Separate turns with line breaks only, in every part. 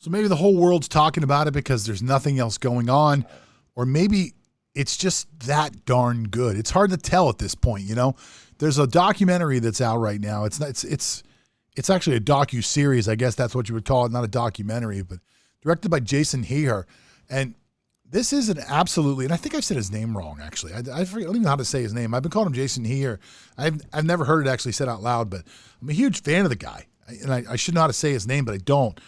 So maybe the whole world's talking about it because there's nothing else going on, or maybe it's just that darn good. It's hard to tell at this point, you know. There's a documentary that's out right now. It's actually a docu-series. I guess that's what you would call it, not a documentary, but directed by Jason Heher. And this is an absolutely, and I think I've said his name wrong, actually. I don't even know how to say his name. I've been calling him Jason Heher. I've never heard it actually said out loud, but I'm a huge fan of the guy. And I should know how to say his name, but I don't.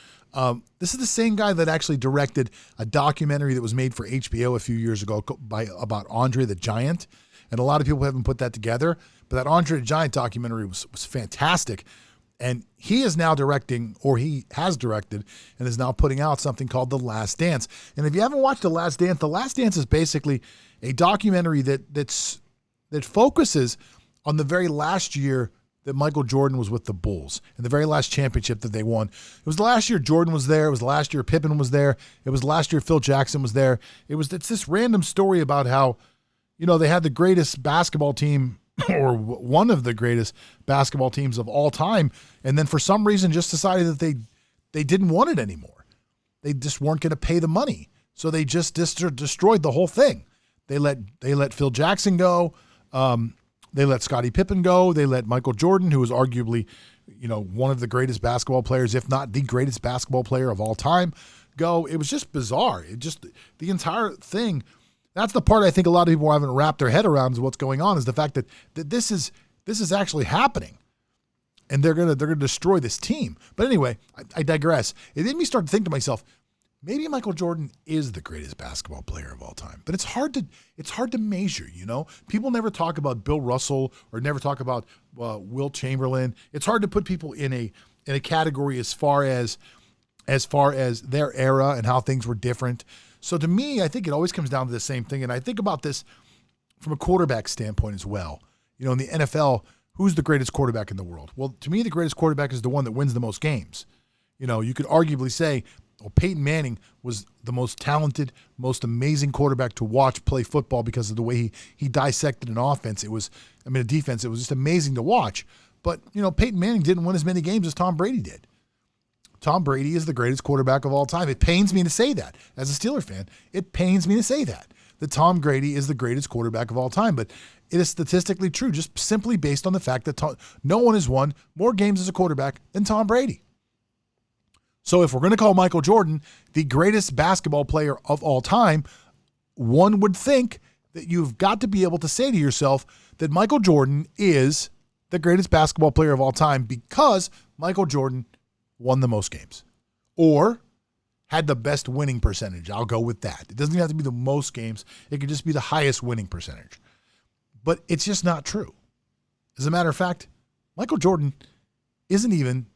This is the same guy that actually directed a documentary that was made for HBO a few years ago about Andre the Giant. And a lot of people haven't put that together. But that Andre the Giant documentary was fantastic. And he is now directing, or he has directed, and is now putting out something called The Last Dance. And if you haven't watched The Last Dance is basically a documentary that focuses on the very last year that Michael Jordan was with the Bulls and the very last championship that they won. It was the last year Jordan was there. It was the last year Pippen was there. It was the last year Phil Jackson was there. It's this random story about how, you know, they had the greatest basketball team or one of the greatest basketball teams of all time, and then for some reason just decided that they didn't want it anymore. They just weren't going to pay the money, so they just destroyed the whole thing. They let Phil Jackson go. They let Scottie Pippen go. They let Michael Jordan, who was arguably, you know, one of the greatest basketball players, if not the greatest basketball player of all time, go. It was just bizarre. The entire thing. That's the part I think a lot of people haven't wrapped their head around is what's going on, is the fact that this is actually happening, and they're gonna destroy this team. But anyway, I digress. It made me start to think to myself, maybe Michael Jordan is the greatest basketball player of all time, but it's hard to measure. You know, people never talk about Bill Russell or never talk about Will Chamberlain. It's hard to put people in a category as far as their era and how things were different. So to me, I think it always comes down to the same thing. And I think about this from a quarterback standpoint as well. You know, in the NFL, who's the greatest quarterback in the world? Well, to me, the greatest quarterback is the one that wins the most games. You know, you could arguably say, well, Peyton Manning was the most talented, most amazing quarterback to watch play football because of the way he dissected an offense. A defense. It was just amazing to watch. But, you know, Peyton Manning didn't win as many games as Tom Brady did. Tom Brady is the greatest quarterback of all time. It pains me to say that. As a Steeler fan, it pains me to say that Tom Brady is the greatest quarterback of all time. But it is statistically true, just simply based on the fact that no one has won more games as a quarterback than Tom Brady. So if we're going to call Michael Jordan the greatest basketball player of all time, one would think that you've got to be able to say to yourself that Michael Jordan is the greatest basketball player of all time because Michael Jordan won the most games or had the best winning percentage. I'll go with that. It doesn't have to be the most games. It could just be the highest winning percentage. But it's just not true. As a matter of fact, Michael Jordan isn't even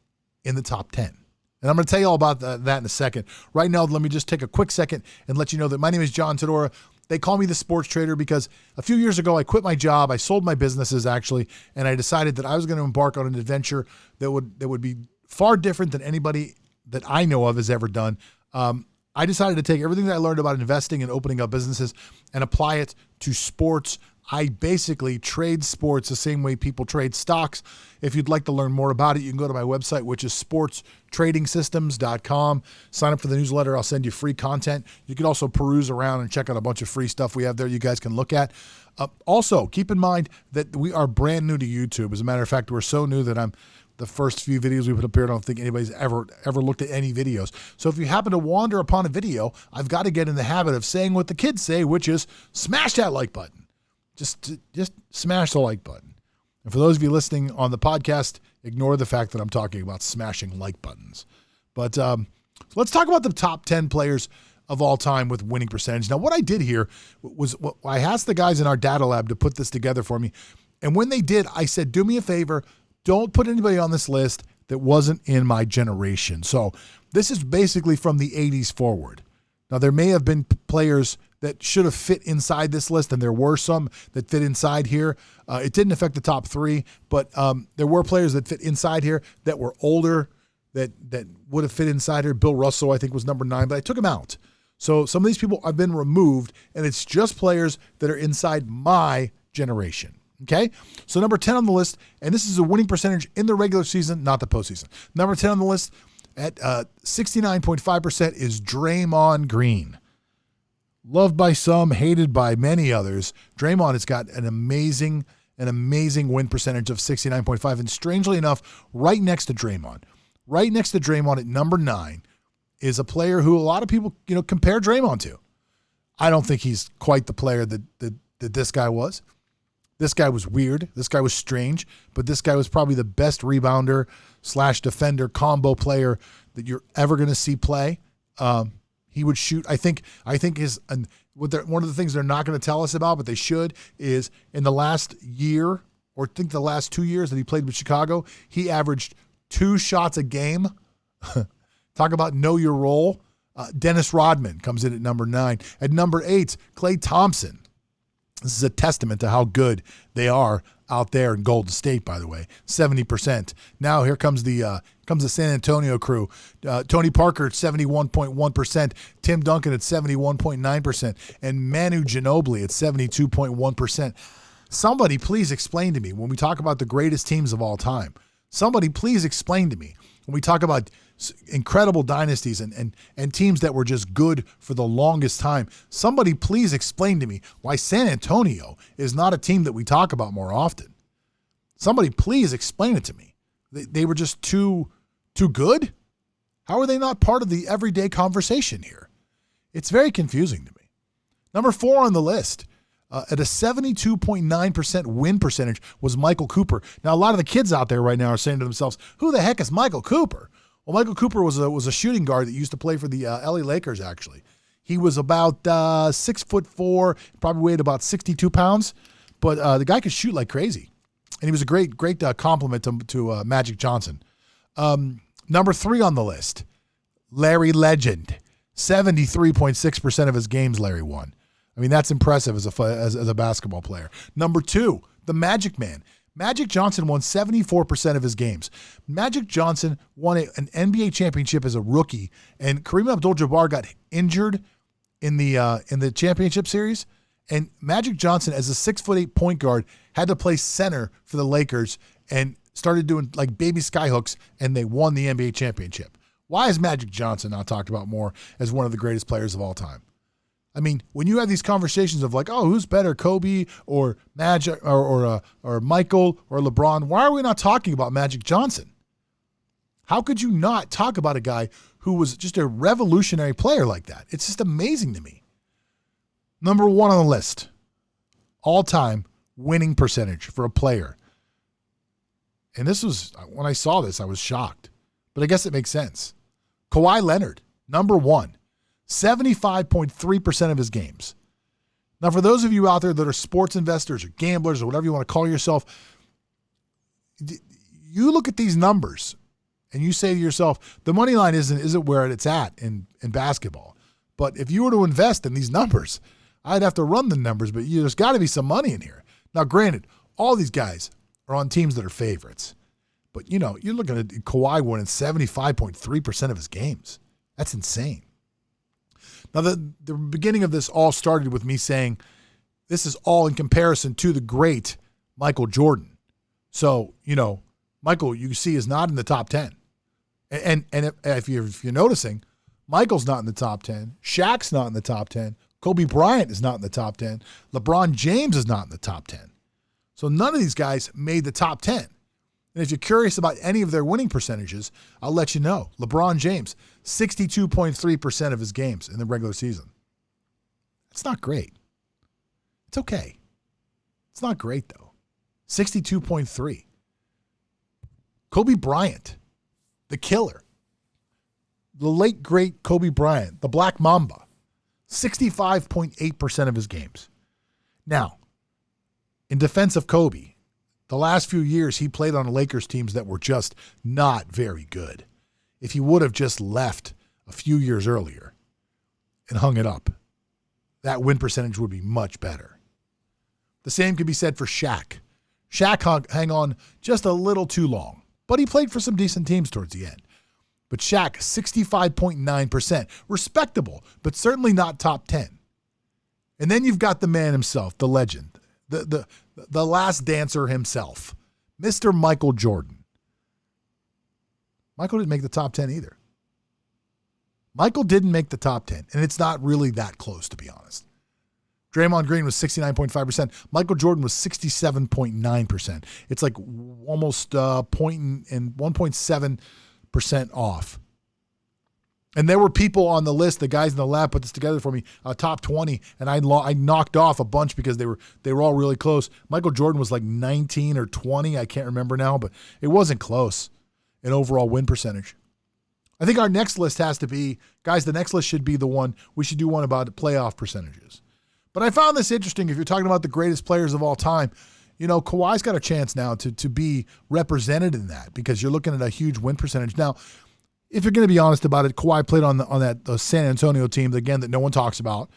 in the top 10. And I'm going to tell you all about that in a second. Right now, let me just take a quick second and let you know that my name is John Todora. They call me the sports trader because a few years ago, I quit my job. I sold my businesses, actually, and I decided that I was going to embark on an adventure that would be far different than anybody that I know of has ever done. I decided to take everything that I learned about investing and opening up businesses and apply it to sports. I basically trade sports the same way people trade stocks. If you'd like to learn more about it, you can go to my website, which is sportstradingsystems.com. Sign up for the newsletter. I'll send you free content. You can also peruse around and check out a bunch of free stuff we have there you guys can look at. Also, keep in mind that we are brand new to YouTube. As a matter of fact, we're so new that the first few videos we put up here, I don't think anybody's ever looked at any videos. So if you happen to wander upon a video, I've got to get in the habit of saying what the kids say, which is smash that like button. Just smash the like button. And for those of you listening on the podcast, ignore the fact that I'm talking about smashing like buttons. But let's talk about the top 10 players of all time with winning percentage. Now, what I did here was I asked the guys in our data lab to put this together for me. And when they did, I said, do me a favor, don't put anybody on this list that wasn't in my generation. So this is basically from the 80s forward. Now, there may have been players that should have fit inside this list, and there were some that fit inside here. It didn't affect the top three, but there were players that fit inside here that were older, that would have fit inside here. Bill Russell, I think, was number 9, but I took him out. So some of these people have been removed, and it's just players that are inside my generation. Okay? So number 10 on the list, and this is a winning percentage in the regular season, not the postseason. Number 10 on the list, At 69.5% is Draymond Green. Loved by some, hated by many others. Draymond has got an amazing win percentage of 69.5. And strangely enough, right next to Draymond at number 9 is a player who a lot of people, compare Draymond to. I don't think he's quite the player that this guy was. This guy was weird. This guy was strange, but this guy was probably the best rebounder / defender combo player that you're ever going to see play. He would shoot. I think one of the things they're not going to tell us about, but they should, is in the last year, or I think the last 2 years that he played with Chicago, he averaged 2 shots a game. Talk about know your role. Dennis Rodman comes in at number 9. At number 8, Klay Thompson. This is a testament to how good they are out there in Golden State, by the way. 70%. Now here comes the San Antonio crew. Tony Parker at 71.1%, Tim Duncan at 71.9%, and Manu Ginobili at 72.1%. Somebody please explain to me, when we talk about the greatest teams of all time, somebody please explain to me, when we talk about incredible dynasties and teams that were just good for the longest time, somebody please explain to me why San Antonio is not a team that we talk about more often. Somebody please explain it to me. They were just too good? How are they not part of the everyday conversation here? It's very confusing to me. Number 4 on the list, at a 72.9% win percentage, was Michael Cooper. Now, a lot of the kids out there right now are saying to themselves, who the heck is Michael Cooper? Well, Michael Cooper was a shooting guard that used to play for the LA Lakers, actually. He was about 6'4", probably weighed about 62 pounds, but the guy could shoot like crazy. And he was a great compliment to Magic Johnson. Number 3 on the list, Larry Legend. 73.6% of his games Larry won. I mean, that's impressive as a basketball player. Number 2, the Magic Man. Magic Johnson won 74% of his games. Magic Johnson won an NBA championship as a rookie, and Kareem Abdul-Jabbar got injured in the championship series, and Magic Johnson, as a 6'8" point guard, had to play center for the Lakers and started doing like baby skyhooks, and they won the NBA championship. Why is Magic Johnson not talked about more as one of the greatest players of all time? I mean, when you have these conversations of like, oh, who's better, Kobe or Magic or Michael or LeBron, why are we not talking about Magic Johnson? How could you not talk about a guy who was just a revolutionary player like that? It's just amazing to me. Number 1 on the list, all-time winning percentage for a player. And this was, when I saw this, I was shocked. But I guess it makes sense. Kawhi Leonard, number 1. 75.3% of his games. Now, for those of you out there that are sports investors or gamblers or whatever you want to call yourself, you look at these numbers and you say to yourself, the money line isn't where it's at in basketball. But if you were to invest in these numbers, I'd have to run the numbers, but there's got to be some money in here. Now, granted, all these guys are on teams that are favorites. But, you're looking at Kawhi winning 75.3% of his games. That's insane. Now, the beginning of this all started with me saying this is all in comparison to the great Michael Jordan. So, Michael, you see, is not in the top 10. And if you're noticing, Michael's not in the top 10. Shaq's not in the top 10. Kobe Bryant is not in the top 10. LeBron James is not in the top 10. So none of these guys made the top 10. And if you're curious about any of their winning percentages, I'll let you know. LeBron James, 62.3% of his games in the regular season. It's not great. It's okay. It's not great, though. 62.3. Kobe Bryant, the killer. The late, great Kobe Bryant, the Black Mamba, 65.8% of his games. Now, in defense of Kobe, the last few years he played on Lakers teams that were just not very good. If he would have just left a few years earlier and hung it up, that win percentage would be much better. The same could be said for Shaq. Shaq hung on just a little too long, but he played for some decent teams towards the end. But Shaq, 65.9%. Respectable, but certainly not top 10. And then you've got the man himself, the legend, the last dancer himself, Mr. Michael Jordan. Michael didn't make the top 10 either. Michael didn't make the top 10, and it's not really that close, to be honest. Draymond Green was 69.5%. Michael Jordan was 67.9%. It's like almost 1.7% off. And there were people on the list, the guys in the lab put this together for me, top 20, and I knocked off a bunch because they were all really close. Michael Jordan was like 19 or 20, I can't remember now, but it wasn't close in overall win percentage. I think our next list has to be, guys, the next list should be the one, we should do one about playoff percentages. But I found this interesting. If you're talking about the greatest players of all time, you know, Kawhi's got a chance now to be represented in that because you're looking at a huge win percentage. Now, if you're going to be honest about it, Kawhi played on that San Antonio team, again, that no one talks about.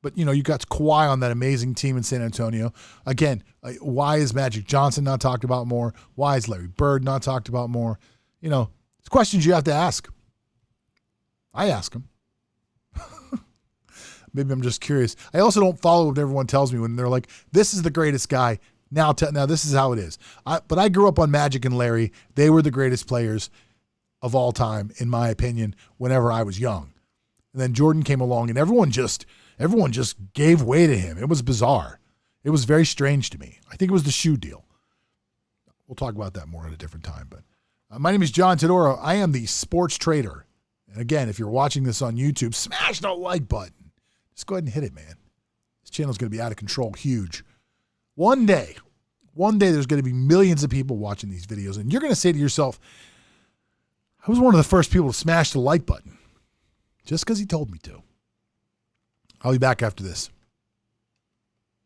But, you know, you got Kawhi on that amazing team in San Antonio. Again, why is Magic Johnson not talked about more? Why is Larry Bird not talked about more? You know, it's questions you have to ask. I ask them. Maybe I'm just curious. I also don't follow what everyone tells me when they're like, this is the greatest guy. Now this is how it is. But I grew up on Magic and Larry. They were the greatest players of all time, in my opinion, whenever I was young. And then Jordan came along, and everyone just gave way to him. It was bizarre. It was very strange to me. I think it was the shoe deal. We'll talk about that more at a different time. But my name is John Todoro. I am the Sports Trader. And again, if you're watching this on YouTube, smash the like button. Just go ahead and hit it, man. This channel's going to be out of control, huge. One day there's going to be millions of people watching these videos, and you're going to say to yourself, I was one of the first people to smash the like button just because he told me to. I'll be back after this.